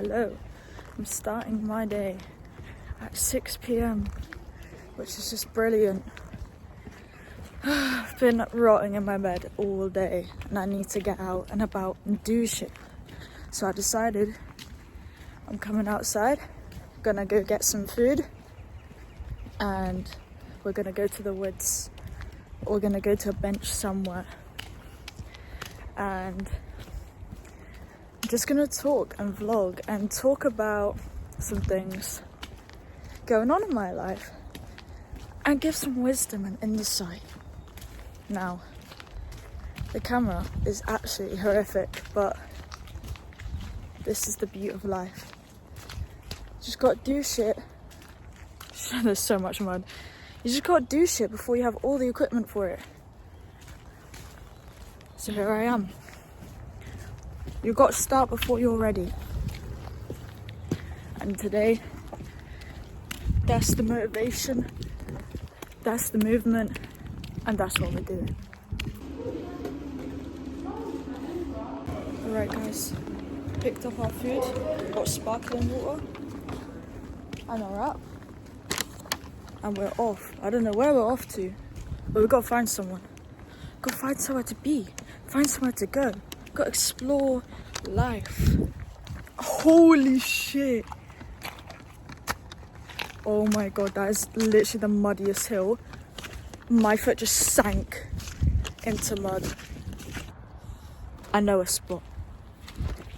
Hello, I'm starting my day at 6 p.m, which is just brilliant. I've been rotting in my bed all day and I need to get out and about and do shit. So I decided I'm coming outside, gonna go get some food, and we're gonna go to the woods. We're gonna go to a bench somewhere, and I'm just gonna talk and vlog and talk about some things going on in my life and give some wisdom and insight. Now, the camera is absolutely horrific, but this is the beauty of life. Just gotta do shit. There's so much mud. You just gotta do shit before you have all the equipment for it. So here I am. You got to start before you're ready. And today, that's the motivation, that's the movement, and that's what we're doing. Alright guys, picked up our food, got sparkling water and a wrap, and we're off. I don't know where we're off to, but we've got to find someone. Got to find somewhere to be, find somewhere to go. Got to explore life. Holy shit. Oh my god, that is literally the muddiest hill. My foot just sank into mud. I know a spot.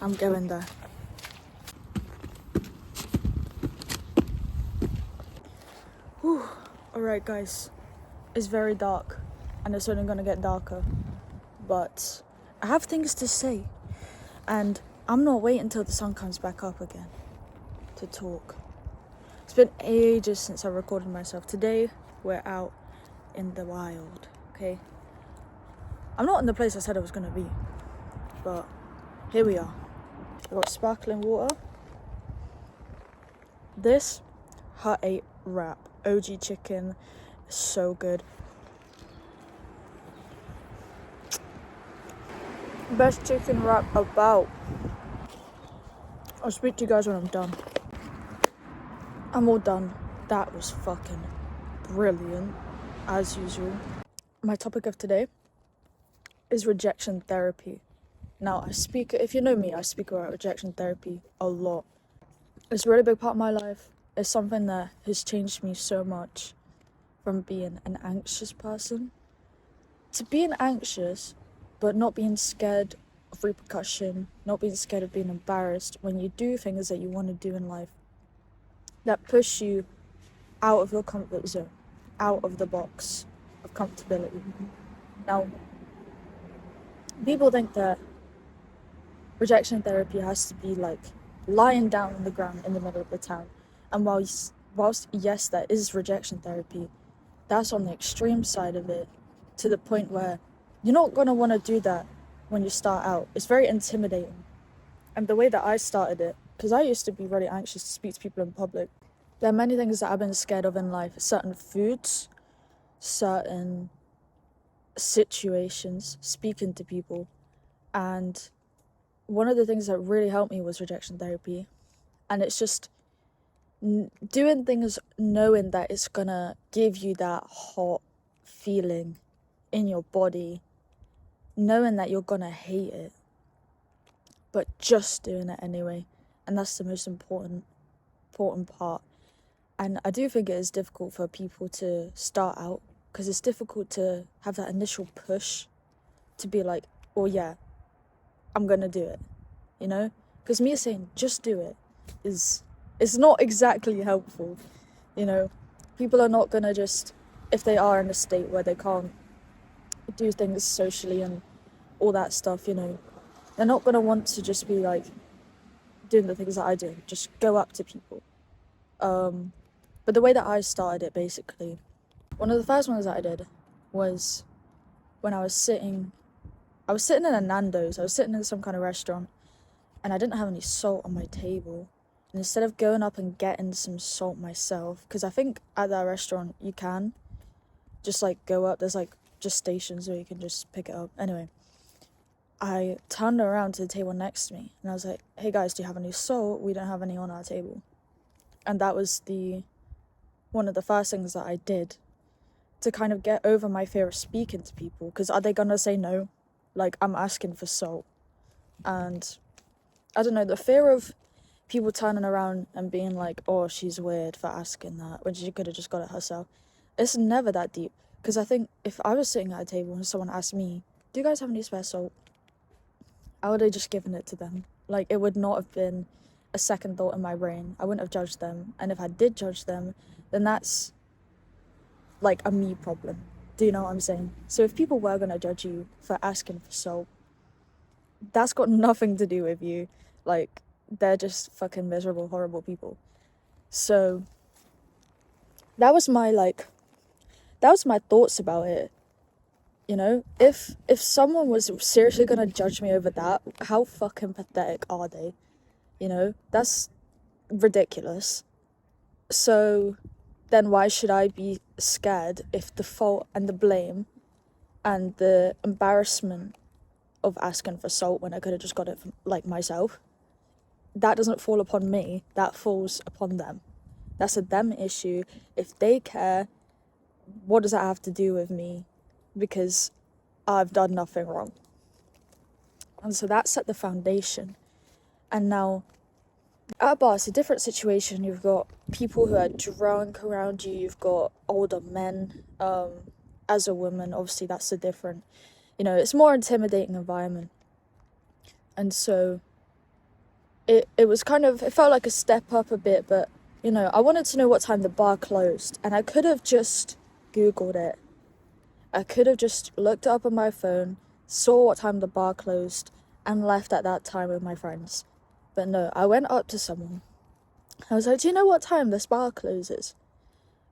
I'm going there. Whew. Alright guys, it's very dark and it's only gonna get darker, but I have things to say and I'm not waiting until the sun comes back up again to talk. It's been ages since I recorded myself. Today we're out in the wild, okay? I'm not in the place I said I was gonna be, but here we are. I've got sparkling water. This Hut 8 wrap, OG chicken, is so good. Best chicken wrap about. I'll speak to you guys when I'm done. I'm all done. That was fucking brilliant, as usual. My topic of today is rejection therapy. Now, if you know me, I speak about rejection therapy a lot. It's a really big part of my life. It's something that has changed me so much from being an anxious person to being anxious, but not being scared of repercussion, not being scared of being embarrassed when you do things that you want to do in life that push you out of your comfort zone, out of the box of comfortability. Now, people think that rejection therapy has to be like lying down on the ground in the middle of the town. And whilst yes, that is rejection therapy, that's on the extreme side of it, to the point where you're not going to want to do that when you start out. It's very intimidating. And the way that I started it, because I used to be really anxious to speak to people in public. There are many things that I've been scared of in life. Certain foods, certain situations, speaking to people. And one of the things that really helped me was rejection therapy. And it's just doing things knowing that it's gonna give you that hot feeling in your body, knowing that you're gonna hate it, but just doing it anyway. And that's the most important part. And I do think it is difficult for people to start out, because it's difficult to have that initial push to be like, oh yeah, I'm gonna do it, you know? Because me saying just do it is not exactly helpful, you know? People are not gonna just, if they are in a state where they can't do things socially and all that stuff, you know, they're not gonna want to just be like doing the things that I do, just go up to people. But the way that I started it, basically, one of the first ones that I did was when I was sitting in a Nando's. I was sitting in some kind of restaurant and I didn't have any salt on my table. And instead of going up and getting some salt myself, because I think at that restaurant you can just like go up, there's like just stations where you can just pick it up. Anyway, I turned around to the table next to me and I was like, hey guys, do you have any salt? We don't have any on our table. And that was one of the first things that I did to kind of get over my fear of speaking to people, because are they gonna say no? Like, I'm asking for salt. And I don't know, the fear of people turning around and being like, oh, she's weird for asking that when she could have just got it herself. It's never that deep. Because I think if I was sitting at a table and someone asked me, do you guys have any spare salt? I would have just given it to them. Like, it would not have been a second thought in my brain. I wouldn't have judged them. And if I did judge them, then that's like a me problem. Do you know what I'm saying? So if people were gonna judge you for asking for salt, that's got nothing to do with you. Like, they're just fucking miserable, horrible people. So that was my thoughts about it. You know, if someone was seriously gonna judge me over that, how fucking pathetic are they? You know, that's ridiculous. So then why should I be scared if the fault and the blame and the embarrassment of asking for salt when I could have just got it from, like, myself, that doesn't fall upon me, that falls upon them. That's a them issue. If they care, what does that have to do with me? Because I've done nothing wrong. And so that set the foundation. And now at a bar, it's a different situation. You've got people who are drunk around you, you've got older men. As a woman, obviously that's a different, it's more intimidating environment. And so it was kind of, it felt like a step up a bit, but I wanted to know what time the bar closed, and I could have just Googled it. I could have just looked it up on my phone, saw what time the bar closed, and left at that time with my friends. But no, I went up to someone. I was like, do you know what time this bar closes?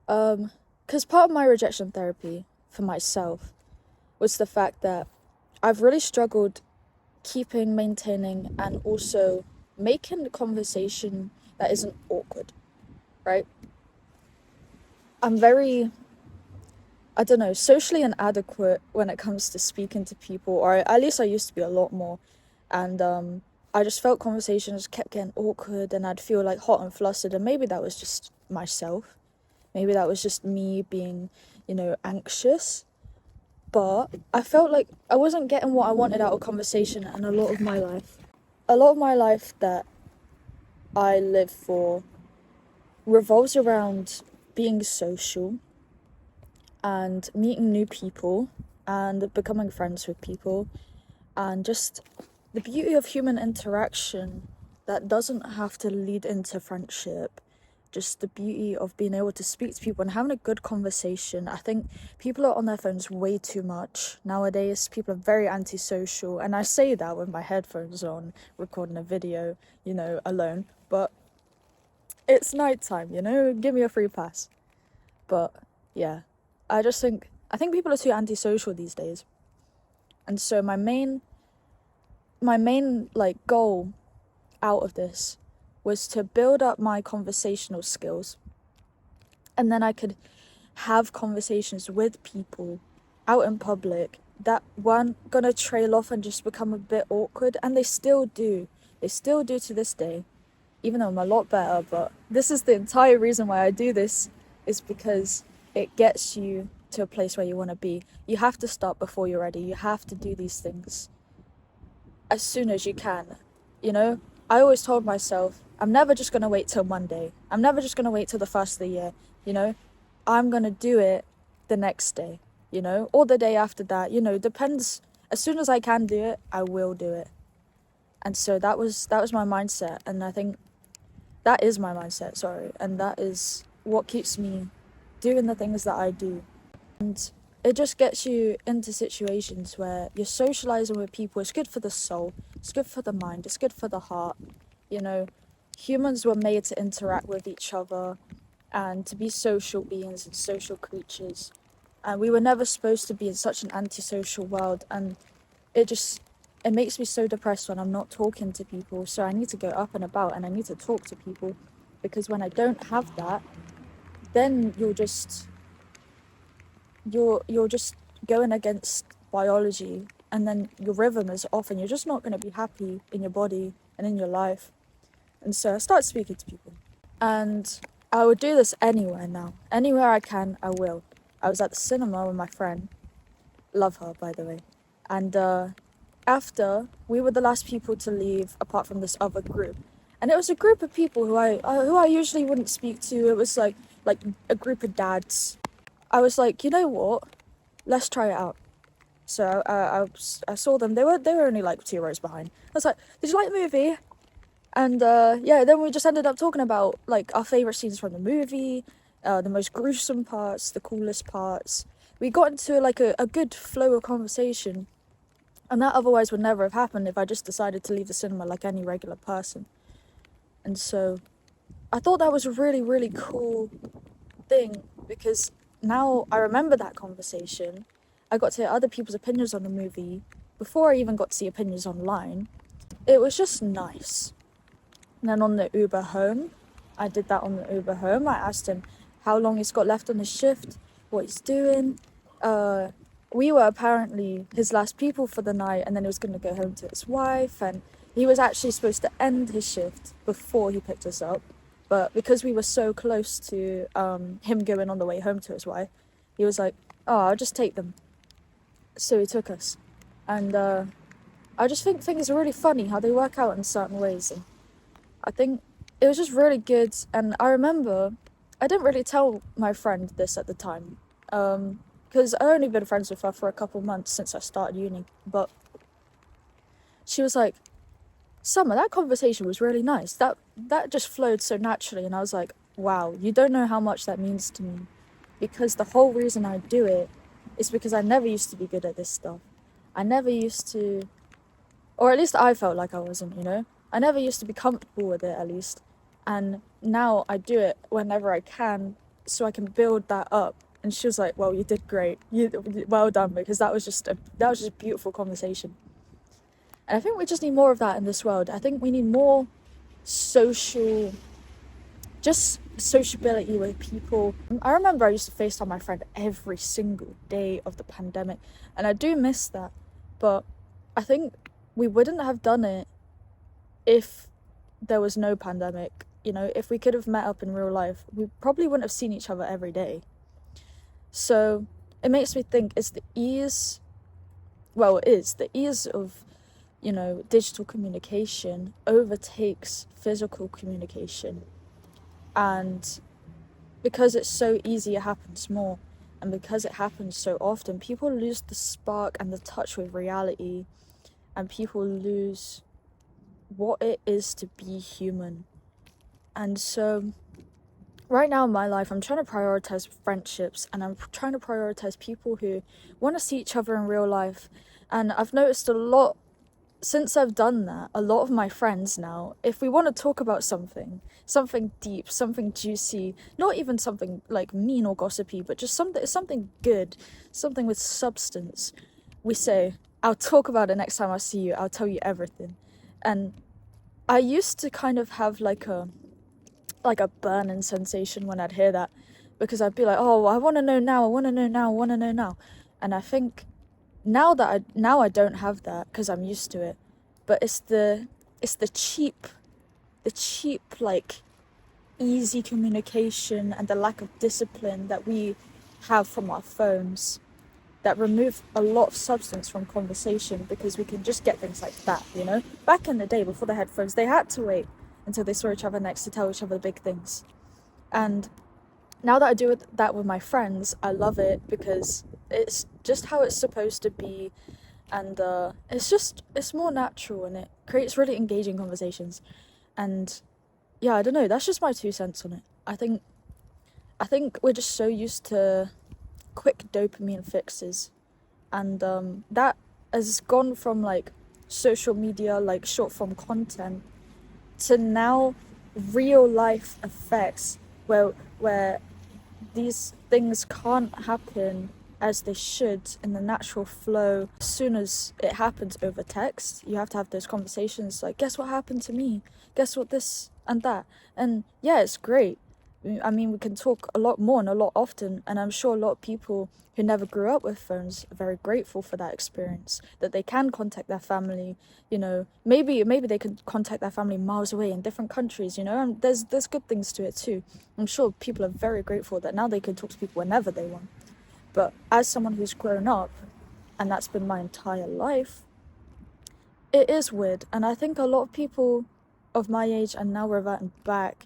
Because part of my rejection therapy for myself was the fact that I've really struggled maintaining, and also making the conversation that isn't awkward, right? I'm very, I don't know, socially inadequate when it comes to speaking to people, or at least I used to be a lot more. And I just felt conversations kept getting awkward, and I'd feel like hot and flustered, and maybe that was just myself. Maybe that was just me being, anxious. But I felt like I wasn't getting what I wanted out of conversation, and a lot of my life that I live for revolves around being social and meeting new people and becoming friends with people, and just the beauty of human interaction that doesn't have to lead into friendship. Just the beauty of being able to speak to people and having a good conversation. I think people are on their phones way too much nowadays. People are very antisocial, and I say that with my headphones on, recording a video, alone. But it's nighttime, give me a free pass. But yeah, I think people are too antisocial these days. And so my main like goal out of this was to build up my conversational skills, and then I could have conversations with people out in public that weren't gonna trail off and just become a bit awkward. And they still do to this day, even though I'm a lot better. But this is the entire reason why I do this, is because it gets you to a place where you want to be. You have to start before you're ready. You have to do these things as soon as you can. I always told myself, I'm never just going to wait till Monday. I'm never just going to wait till the first of the year, I'm going to do it the next day, or the day after that, depends. As soon as I can do it, I will do it. And so that was my mindset, and I think that is my mindset, sorry, and that is what keeps me doing the things that I do. And it just gets you into situations where you're socializing with people. It's good for the soul, it's good for the mind, it's good for the heart. Humans were made to interact with each other and to be social beings and social creatures. And we were never supposed to be in such an antisocial world. And it makes me so depressed when I'm not talking to people. So I need to go up and about, and I need to talk to people, because when I don't have that, then you're just going against biology, and then your rhythm is off and you're just not going to be happy in your body and in your life. And so I started speaking to people. And I would do this anywhere now. Anywhere I can, I will. I was at the cinema with my friend. Love her, by the way. And after, we were the last people to leave apart from this other group. And it was a group of people who I usually wouldn't speak to. It was like a group of dads. I was like, you know what? Let's try it out. So I saw them. They were only like 2 rows behind. I was like, did you like the movie? And yeah, then we just ended up talking about like our favorite scenes from the movie, the most gruesome parts, the coolest parts. We got into like a good flow of conversation, and that otherwise would never have happened if I just decided to leave the cinema like any regular person. And so I thought that was a really, really cool thing, because now I remember that conversation. I got to hear other people's opinions on the movie before I even got to see opinions online. It was just nice. And then on the Uber home, I did that on the Uber home. I asked him how long he's got left on his shift, what he's doing. We were apparently his last people for the night, and then he was going to go home to his wife, and he was actually supposed to end his shift before he picked us up. But because we were so close to him going on the way home to his wife, he was like, oh, I'll just take them. So he took us. And I just think things are really funny how they work out in certain ways. And I think it was just really good. And I remember I didn't really tell my friend this at the time, because I'd only been friends with her for a couple months since I started uni. But she was like, Summer, that conversation was really nice. That just flowed so naturally. And I was like, wow, you don't know how much that means to me. Because the whole reason I do it is because I never used to be good at this stuff. I never used to, or at least I felt like I wasn't, you know? I never used to be comfortable with it, at least. And now I do it whenever I can, so I can build that up. And she was like, well, you did great. Well done, because that was just a beautiful conversation. And I think we just need more of that in this world. I think we need more sociability with people. I remember I used to FaceTime my friend every single day of the pandemic, and I do miss that. But I think we wouldn't have done it if there was no pandemic. You know, if we could have met up in real life, we probably wouldn't have seen each other every day. So it makes me think, it is the ease of, you know, digital communication overtakes physical communication. And because it's so easy, it happens more. And because it happens so often, people lose the spark and the touch with reality. And people lose what it is to be human. And so right now in my life, I'm trying to prioritize friendships, and I'm trying to prioritize people who want to see each other in real life. And I've noticed a lot, since I've done that, a lot of my friends now, if we want to talk about something deep, something juicy, not even something like mean or gossipy, but just something good, something with substance, we say, I'll talk about it next time I see you, I'll tell you everything. And I used to kind of have like a burning sensation when I'd hear that, because I'd be like, oh, I want to know now, and I think now I don't have that because I'm used to it. But it's the cheap like easy communication and the lack of discipline that we have from our phones that remove a lot of substance from conversation, because we can just get things like that, you know? Back in the day, before the headphones, they had to wait until they saw each other next to tell each other big things. And now that I do that with my friends, I love it, because it's just how it's supposed to be. And it's more natural, and it creates really engaging conversations. And yeah, I don't know, that's just my 2 cents on it. I think we're just so used to quick dopamine fixes, and that has gone from like social media, like short form content, to now real life effects where these things can't happen as they should in the natural flow. As soon as it happens over text, you have to have those conversations like, guess what happened to me, guess what this and that. And yeah, it's great, I mean, we can talk a lot more and a lot often, and I'm sure a lot of people who never grew up with phones are very grateful for that experience, that they can contact their family, maybe they can contact their family miles away in different countries, and there's good things to it too. I'm sure people are very grateful that now they can talk to people whenever they want. But as someone who's grown up, and that's been my entire life, it is weird, and I think a lot of people of my age are now reverting back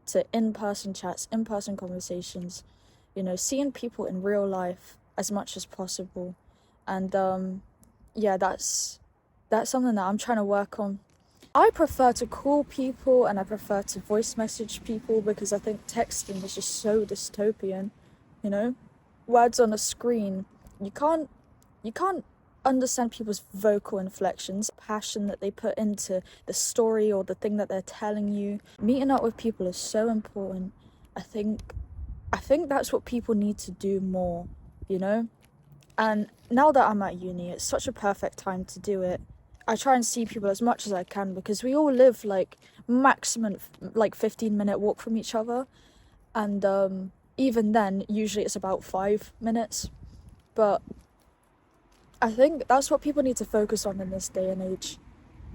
to in-person chats, in-person conversations, seeing people in real life as much as possible. And yeah, that's something that I'm trying to work on. I prefer to call people and I prefer to voice message people because I think texting is just so dystopian, words on a screen. You can't understand people's vocal inflections, passion that they put into the story or the thing that they're telling you. Meeting up with people is so important. I think that's what people need to do more, And now that I'm at uni, it's such a perfect time to do it. I try and see people as much as I can because we all live like maximum 15-minute walk from each other, and even then usually it's about 5 minutes. But I think that's what people need to focus on in this day and age,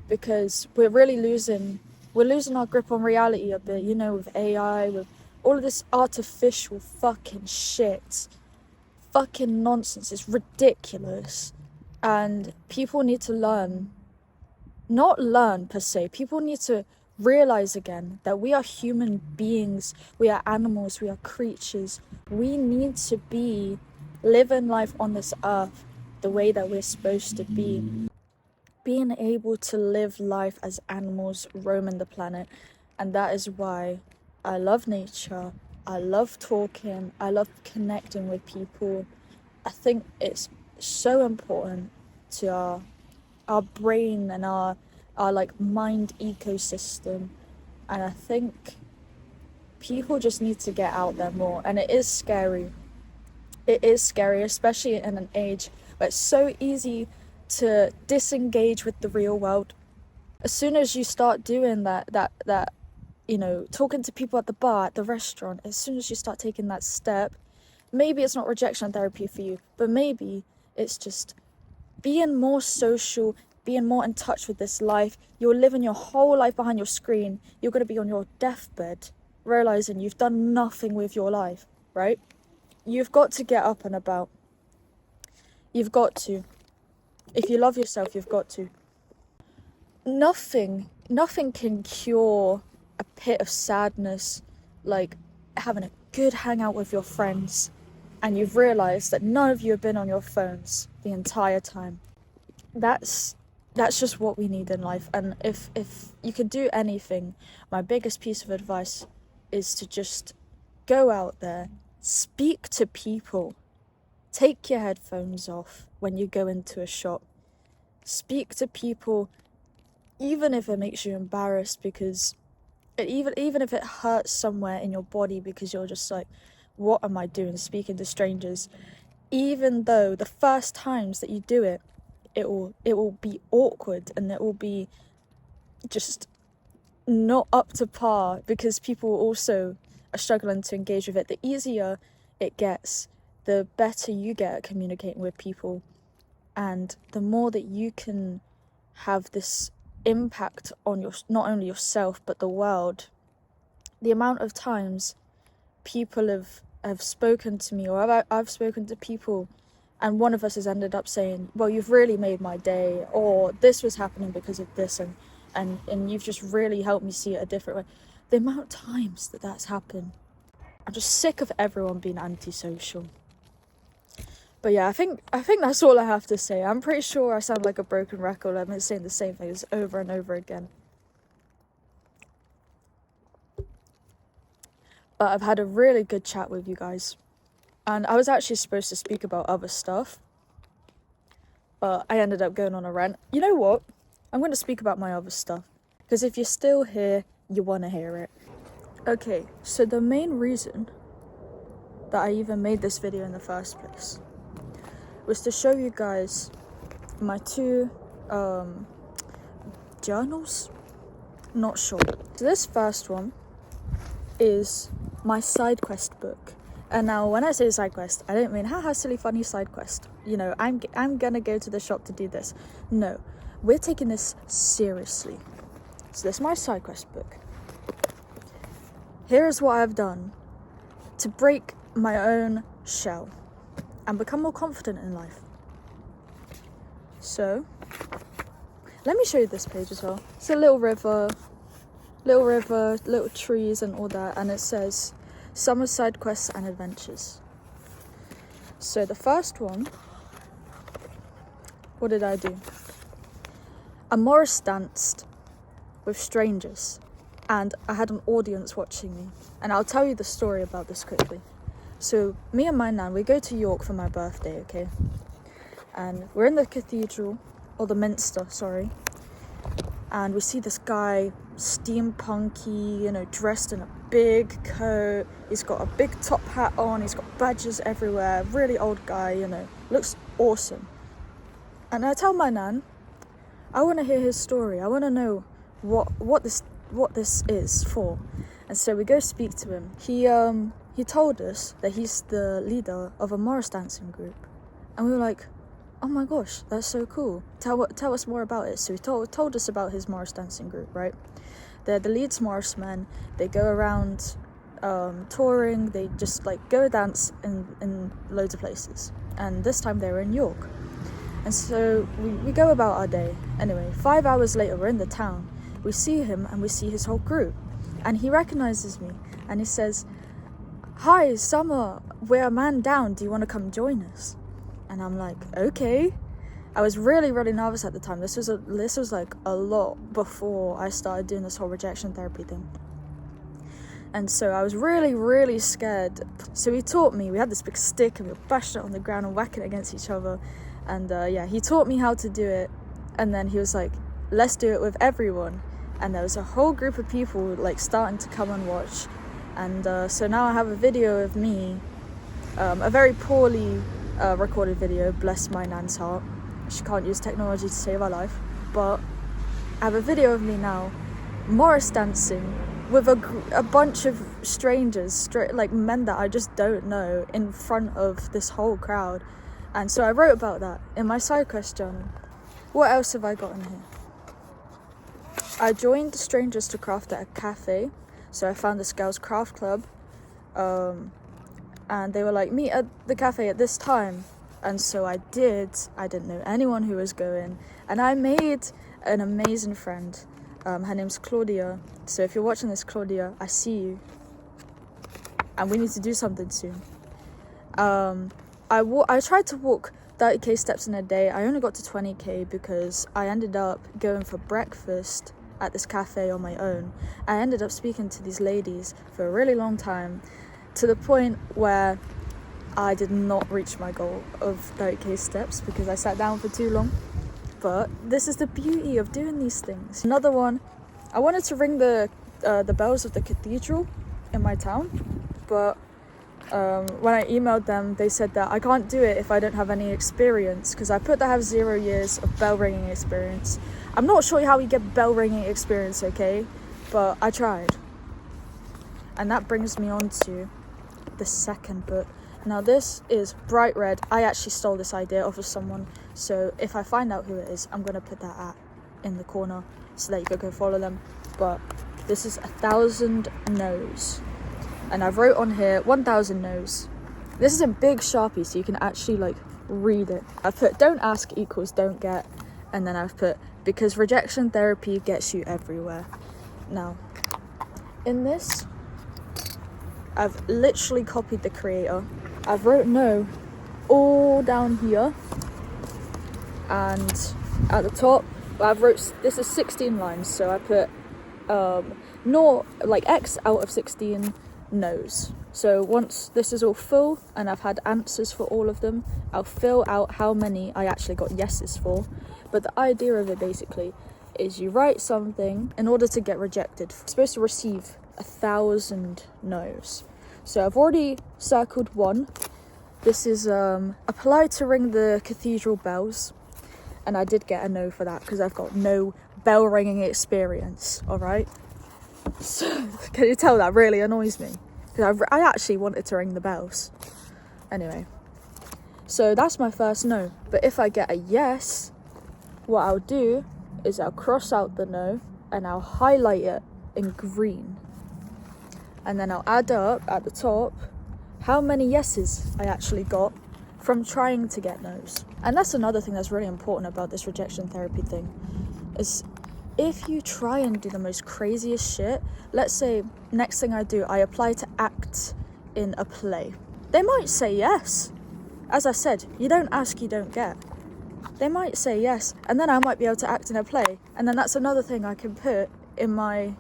because we're really losing our grip on reality a bit, with AI, with all of this artificial fucking shit, fucking nonsense. It's ridiculous, and people need to not learn per se, people need to realize again that we are human beings, we are animals, we are creatures. We need to be living life on this earth the way that we're supposed to be, being able to live life as animals roaming the planet. And that is why I love nature, I love talking, I love connecting with people. I think it's so important to our brain and our like mind ecosystem, and I think people just need to get out there more. And it is scary, especially in an age where it's so easy to disengage with the real world. As soon as you start doing that talking to people at the bar, at the restaurant, as soon as you start taking that step, maybe it's not rejection therapy for you, but maybe it's just being more social, being more in touch with this life. You're living your whole life behind your screen. You're going to be on your deathbed realizing you've done nothing with your life, right? You've got to get up and about. You've got to. If you love yourself, you've got to. Nothing can cure a pit of sadness like having a good hangout with your friends and you've realized that none of you have been on your phones the entire time. That's just what we need in life. And if you can do anything, my biggest piece of advice is to just go out there, speak to people. Take your headphones off when you go into a shop. Speak to people, even if it makes you embarrassed, because even if it hurts somewhere in your body, because you're just like, what am I doing speaking to strangers? Even though the first times that you do it, it will be awkward and it will be just not up to par, because people also are struggling to engage with it. The easier it gets, the better you get at communicating with people, and the more that you can have this impact on not only yourself but the world. The amount of times people have spoken to me, or I've spoken to people, and one of us has ended up saying, well, you've really made my day, or this was happening because of this, and you've just really helped me see it a different way. The amount of times that's happened, I'm just sick of everyone being antisocial. But yeah, I think that's all I have to say. I'm pretty sure I sound like a broken record. I've been saying the same things over and over again. But I've had a really good chat with you guys. And I was actually supposed to speak about other stuff, but I ended up going on a rant. You know what? I'm going to speak about my other stuff, because if you're still here, you want to hear it. Okay, so the main reason that I even made this video in the first place was to show you guys my two journals. Not sure. So this first one is my side quest book. And now when I say side quest, I don't mean haha silly funny side quest. You know, I'm gonna go to the shop to do this. No, we're taking this seriously. So this is my side quest book. Here is what I've done to break my own shell and become more confident in life. So let me show you this page as well. It's a little river, little trees and all that, and it says summer side quests and adventures. So the first one, what did I do? I Morris danced with strangers, and I had an audience watching me. And I'll tell you the story about this quickly. So me and my nan, we go to York for my birthday, okay? And we're in the cathedral, or the minster, sorry. And we see this guy, steampunky, you know, dressed in a big coat. He's got a big top hat on, he's got badges everywhere. Really old guy, you know, looks awesome. And I tell my nan, I want to hear his story. I want to know what this is for. And so we go speak to him. He told us that he's the leader of a Morris dancing group. And we were like, oh my gosh, that's so cool. Tell us more about it. So he told us about his Morris dancing group, right? They're the Leeds Morris men. They go around touring. They just like go dance in loads of places. And this time they were in York. And so we go about our day. Anyway, 5 hours later, we're in the town. We see him and we see his whole group. And he recognizes me and he says, hi, Summer, we're a man down. Do you want to come join us? And I'm like, okay. I was really, really nervous at the time. This was like a lot before I started doing this whole rejection therapy thing. And so I was really, really scared. So he taught me. We had this big stick and we were bashing it on the ground and whacking it against each other. And he taught me how to do it. And then he was like, let's do it with everyone. And there was a whole group of people like starting to come and watch. And so now I have a video of me, a very poorly recorded video, bless my nan's heart. She can't use technology to save her life. But I have a video of me now, Morris dancing with a bunch of strangers, like men that I just don't know, in front of this whole crowd. And so I wrote about that in my side quest journal. What else have I got in here? I joined strangers to craft at a cafe. So I found this girls' craft club. And they were like, meet at the cafe at this time. And so I did. I didn't know anyone who was going. And I made an amazing friend. Her name's Claudia. So if you're watching this, Claudia, I see you. And we need to do something soon. I tried to walk 30k steps in a day. I only got to 20k because I ended up going for breakfast at this cafe on my own. I ended up speaking to these ladies for a really long time, to the point where I did not reach my goal of 30k steps because I sat down for too long. But this is the beauty of doing these things. Another one, I wanted to ring the bells of the cathedral in my town, but when I emailed them, they said that I can't do it if I don't have any experience, because I put that I have 0 years of bell ringing experience. I'm not sure how you get bell ringing experience, okay, but I tried. And that brings me on to the second book. Now this is bright red. I actually stole this idea off of someone, so if I find out who it is, I'm gonna put that in the corner so that you can go follow them. But this is 1,000 no's. And I've wrote on here 1,000 no's. This is in big Sharpie, so you can actually like read it. I've put don't ask equals don't get, and then I've put because rejection therapy gets you everywhere. Now, in this, I've literally copied the creator. I've wrote no all down here, and at the top, I've wrote, this is 16 lines, so I put X out of 16 no's. So once this is all full and I've had answers for all of them, I'll fill out how many I actually got yeses for. But the idea of it basically is you write something in order to get rejected. You're supposed to receive 1,000 no's. So I've already circled one. This is apply to ring the cathedral bells. And I did get a no for that because I've got no bell ringing experience, alright? So, can you tell that really annoys me? Because I actually wanted to ring the bells. Anyway, so that's my first no. But if I get a yes, what I'll do is I'll cross out the no and I'll highlight it in green. And then I'll add up at the top how many yeses I actually got from trying to get no's. And that's another thing that's really important about this rejection therapy thing, is if you try and do the most craziest shit, let's say next thing I do, I apply to act in a play. They might say yes. As I said, you don't ask, you don't get. They might say yes, and then I might be able to act in a play, and then that's another thing I can put in my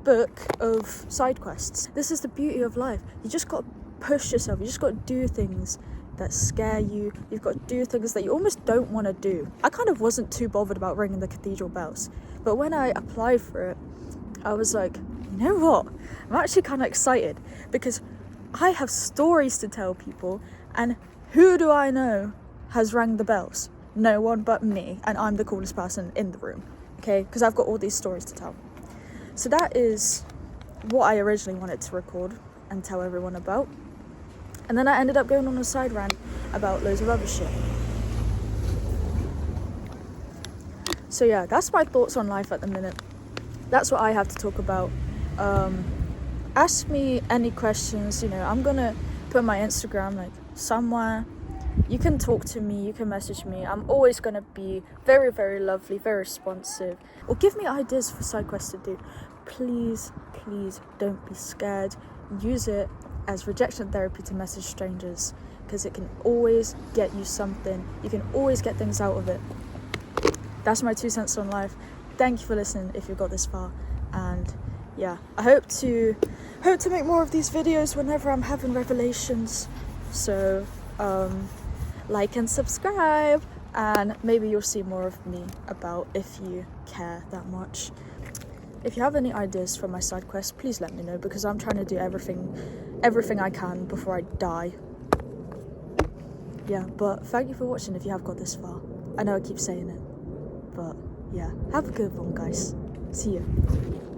book of side quests. This is the beauty of life. You just got to push yourself. You just got to do things that scare you. You've got to do things that you almost don't want to do. I kind of wasn't too bothered about ringing the cathedral bells, but when I applied for it, I was like, you know what? I'm actually kind of excited because I have stories to tell people, and who do I know has rang the bells? No one but me, and I'm the coolest person in the room, okay? Because I've got all these stories to tell. So that is what I originally wanted to record and tell everyone about. And then I ended up going on a side rant about loads of other shit. So yeah, that's my thoughts on life at the minute. That's what I have to talk about. Ask me any questions, I'm gonna put my Instagram like somewhere. You can talk to me, you can message me. I'm always gonna be very, very lovely, very responsive. Or give me ideas for side quests to do. Please don't be scared. Use it as rejection therapy to message strangers, because it can always get you something. You can always get things out of it. That's my 2 cents on life. Thank you for listening if you got this far. And yeah, I hope to make more of these videos whenever I'm having revelations. So like and subscribe, and maybe you'll see more of me about if you care that much. If you have any ideas for my side quest, please let me know, because I'm trying to do everything I can before I die. Yeah, but thank you for watching if you have got this far. I know I keep saying it, but yeah, have a good one, guys. See you.